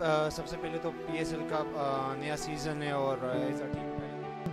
सबसे पहले तो पीएसएल का नया सीजन है और ऐसा टीम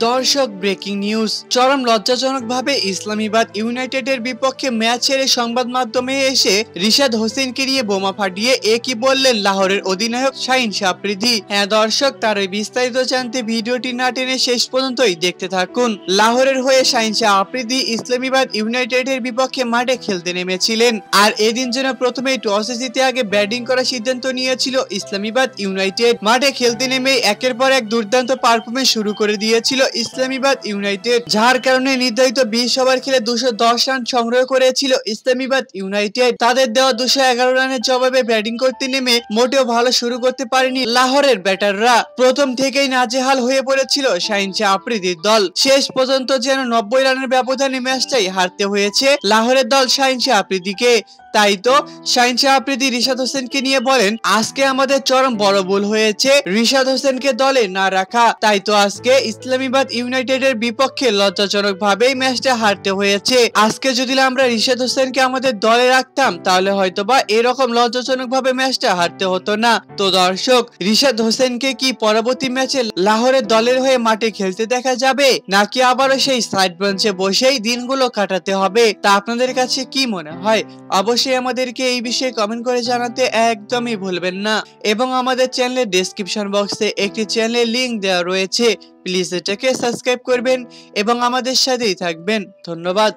দর্শক ব্রেকিং নিউজ চরম লজ্জাজনকভাবে ইসলামাবাদ ইউনাইটেডের বিপক্ষে ম্যাচ ছেড়ে সংবাদ মাধ্যমে এসে রিশাদ হোসেনকে নিয়ে বোমা ফাটিয়ে একই বললেন লাহোরের অধিনায়ক শাহিন শাহ আফ্রিদি। হ্যাঁ দর্শক, তার এই বিস্তারিত জানতে ভিডিওটি না টেনে শেষ পর্যন্তই দেখতে থাকুন। লাহোরের হয়ে শাহিন শাহ আফ্রিদি ইসলামাবাদ ইউনাইটেডের বিপক্ষে মাঠে খেলতে নেমেছিলেন। আর এদিন যেন প্রথমেই টসে জিতে আগে ব্যাটিং করার সিদ্ধান্ত নিয়েছিল ইসলামাবাদ ইউনাইটেড। মাঠে খেলতে নেমে একের পর এক দুর্দান্ত পারফরমেন্স শুরু করে দিয়েছিল ইসলামাবাদ ইউনাইটেড, যার কারণে নির্ধারিত 20 ওভার খেলে 210 রান সংগ্রহ করেছিল ইসলামাবাদ ইউনাইটেড। তাদের দেওয়া 211 রানের জবাবে ব্যাটিং করতে নেমে মোটেও ভালো শুরু করতে পারেনি লাহোরের ব্যাটাররা। প্রথম থেকেই নাজেহাল হয়ে পড়েছিল শাহিন শাহ আফ্রিদির দল। শেষ পর্যন্ত যেন 90 রানের ব্যবধানে ম্যাচটাই হারতে হয়েছে লাহোরের দল শাহিন শাহ আফ্রিদিকে। তাই তো শাহিন শাহ আফ্রিদি রিশাদ হোসেনকে নিয়ে বলেন, আজকে আমাদের চরম বড় ভুল হয়েছে রিশাদ হোসেনকে দলে না রাখা। তাই তো আজকে ইসলামাবাদ ইউনাইটেডের বিপক্ষে লজ্জাজনক ভাবেই ম্যাচটা হারতে হয়েছে। আজকে যদি আমরা রিশাদ হোসেনকে আমাদের দলে রাখতাম তাহলে হয়তোবা এরকম লজ্জাজনক ভাবে ম্যাচটা হারতে হতো না। তো দর্শক, রিশাদ হোসেনকে কি পরবর্তী ম্যাচে লাহোরের দলের হয়ে মাঠে খেলতে দেখা যাবে, নাকি আবারও সেই সাইড বেঞ্চে বসেই দিনগুলো কাটাতে হবে? তা আপনাদের কাছে কি মনে হয়? অবশ্যই আমাদেরকে এই বিষয়ে কমেন্ট করে জানাতে একদমই ভুলবেন না। এবং আমাদের চ্যানেলের ডেসক্রিপশন বক্সে একটি চ্যানেলের লিংক দেওয়া রয়েছে, প্লিজ এটাকে সাবস্ক্রাইব করবেন এবং আমাদের সাথেই থাকবেন। ধন্যবাদ।